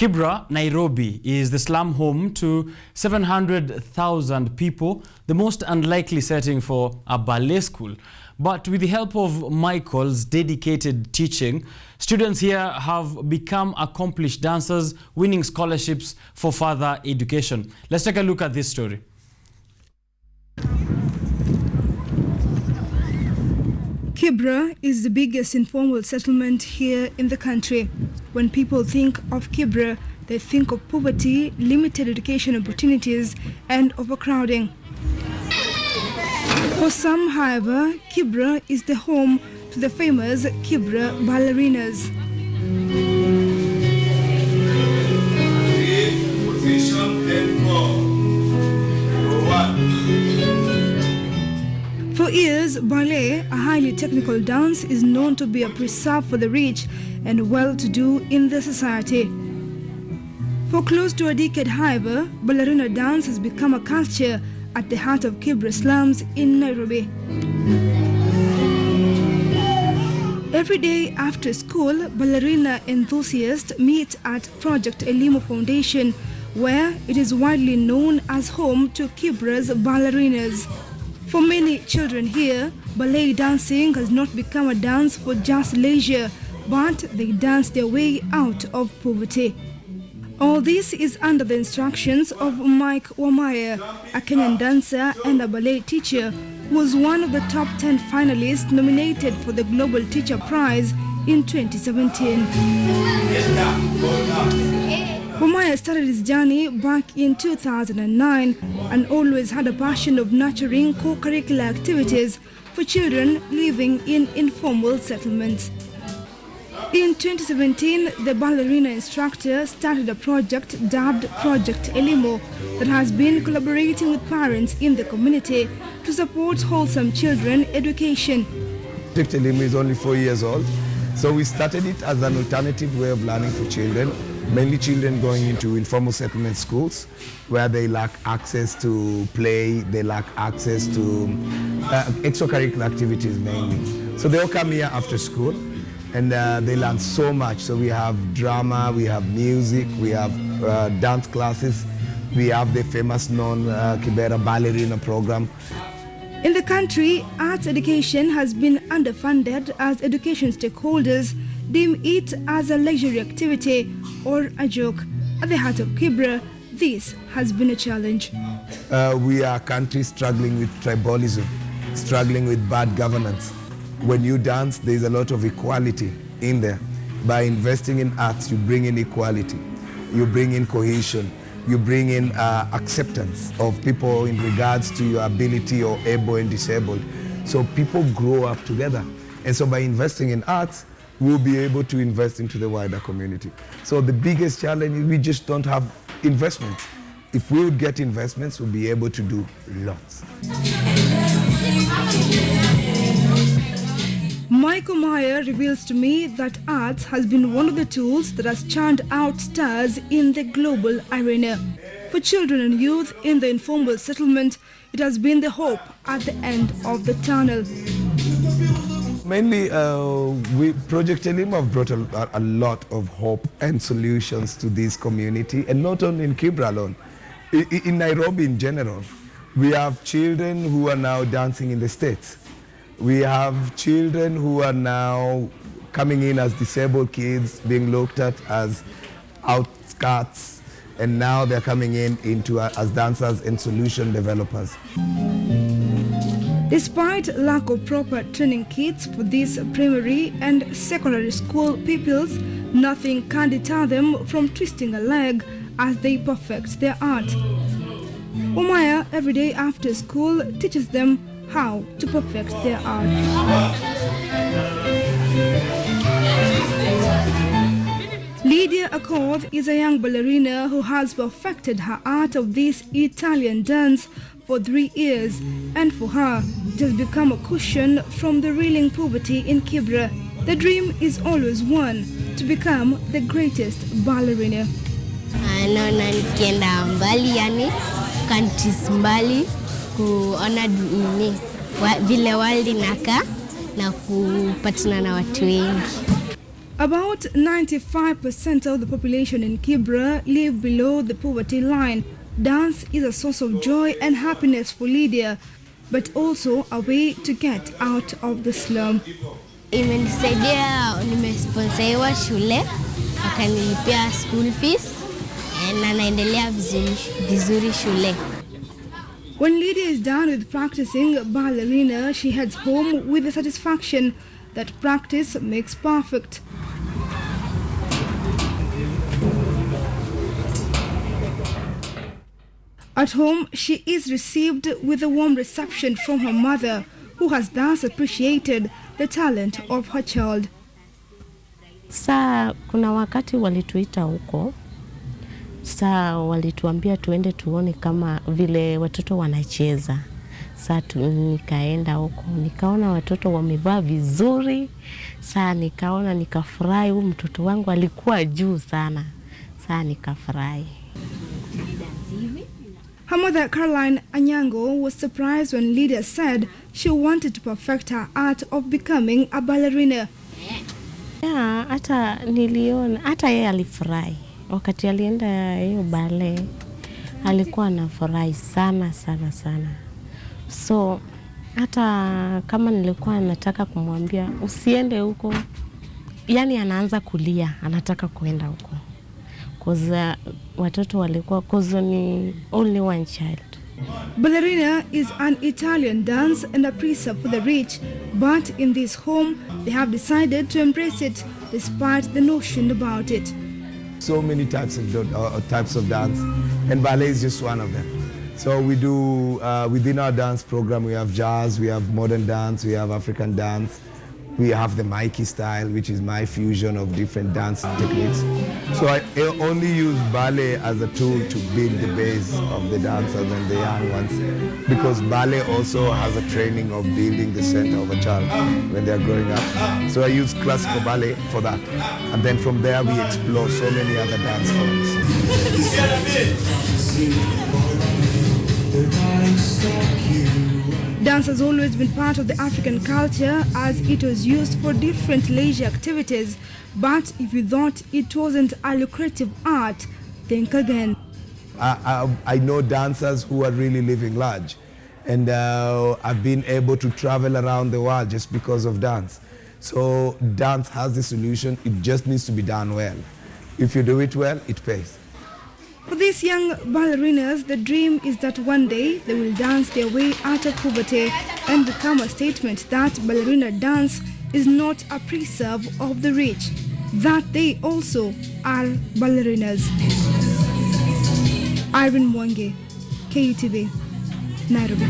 Kibera, Nairobi, is the slum home to 700,000 people, the most unlikely setting for a ballet school. But with the help of Michael's dedicated teaching, students here have become accomplished dancers, winning scholarships for further education. Let's take a look at this story. Kibera is the biggest informal settlement here in the country. When people think of Kibera, they think of poverty, limited education opportunities, and overcrowding. For some, however, Kibera is the home to the famous Kibera ballerinas. For years, ballet, a highly technical dance, is known to be a preserve for the rich and well-to-do in the society. For close to a decade, however, ballerina dance has become a culture at the heart of Kibera slums in Nairobi. Every day after school, ballerina enthusiasts meet at Project Elimu Foundation, where it is widely known as home to Kibera's ballerinas. For many children here, ballet dancing has not become a dance for just leisure, but they dance their way out of poverty. All this is under the instructions of Mike Wamaya, a Kenyan dancer and a ballet teacher, who was one of the top 10 finalists nominated for the Global Teacher Prize in 2017. Wamaya started his journey back in 2009 and always had a passion of nurturing co-curricular activities for children living in informal settlements. In 2017, the ballerina instructor started a project dubbed Project Elimu that has been collaborating with parents in the community to support wholesome children education. Project Elimu is only 4 years old, so we started it as an alternative way of learning for children, mainly children going into informal settlement schools where they lack access to play, they lack access to extracurricular activities mainly. So they all come here after school and they learn so much. So we have drama, we have music, we have dance classes, we have the famous known Kibera ballerina program. In the country, arts education has been underfunded as education stakeholders deem it as a luxury activity or a joke. At the heart of Kibera, this has been a challenge. We are a country struggling with tribalism, struggling with bad governance. When you dance, there's a lot of equality in there. By investing in arts, you bring in equality, you bring in cohesion, you bring in acceptance of people in regards to your ability or able and disabled. So people grow up together. And so by investing in arts, we'll be able to invest into the wider community. So the biggest challenge is we just don't have investments. If we would get investments, we'll be able to do lots. Michael Meyer reveals to me that arts has been one of the tools that has churned out stars in the global arena. For children and youth in the informal settlement, it has been the hope at the end of the tunnel. Mainly, Project Elimu have brought a lot of hope and solutions to this community, and not only in Kibera alone. In Nairobi in general, we have children who are now dancing in the States. We have children who are now coming in as disabled kids, being looked at as outcasts, and now they're coming in as dancers and solution developers. Despite lack of proper training kits for these primary and secondary school pupils, nothing can deter them from twisting a leg as they perfect their art. Omaya, every day after school, teaches them how to perfect their art. Lydia Accord is a young ballerina who has perfected her art of this Italian dance for 3 years, and for her, it has become a cushion from the reeling poverty in Kibera. The dream is always one, to become the greatest ballerina. Naona nikienda mbali, yani countries mbali, kuona vile world inakaa na kupatana na watu wengi. About 95% of the population in Kibera live below the poverty line. Dance is a source of joy and happiness for Lydia, but also a way to get out of the slum. Imenisaidia, nimesponsoriwa shule, wakanilipia school fees, na naendelea vizuri shule. When Lydia is done with practicing ballerina, she heads home with the satisfaction that practice makes perfect. At home, she is received with a warm reception from her mother, who has thus appreciated the talent of her child. Saa kuna wakati walituita huko. Saa walituambia tuende tuone kama vile watoto wanacheza. Saa nikaenda huko. Nikaona watoto wamevaa vizuri. Saa nikaona nikafurahi, huyu mtoto wangu alikuwa juu sana. Saa nikafurahi. Her mother, Caroline Anyango, was surprised when Lydia said she wanted to perfect her art of becoming a ballerina. Yeah, hata niliona, hata yeye alifurahi. Wakati alienda hiyo ballet, alikuwa anafurahi sana sana sana. So, hata kama nilikuwa nataka kumwambia usiende huko, yani anaanza kulia, anataka kuenda huko. Cause watoto walikuwa, cause ni only one child. Ballerina is an Italian dance and a precept for the rich, but in this home, they have decided to embrace it despite the notion about it. So many types of dance, and ballet is just one of them. So we do, within our dance program, we have jazz, we have modern dance, we have African dance, we have the Mikey style, which is my fusion of different dance techniques. So I only use ballet as a tool to build the base of the dancers and the young ones, because ballet also has a training of building the center of a child when they are growing up. So I use classical ballet for that. And then from there we explore so many other dance forms. Dance has always been part of the African culture as it was used for different leisure activities. But if you thought it wasn't a lucrative art, think again. I know dancers who are really living large, and I've been able to travel around the world just because of dance. So dance has the solution, it just needs to be done well. If you do it well, it pays. For these young ballerinas, the dream is that one day they will dance their way out of poverty and become a statement that ballerina dance is not a preserve of the rich, that they also are ballerinas. Irene Mwangi, KUTV, Nairobi.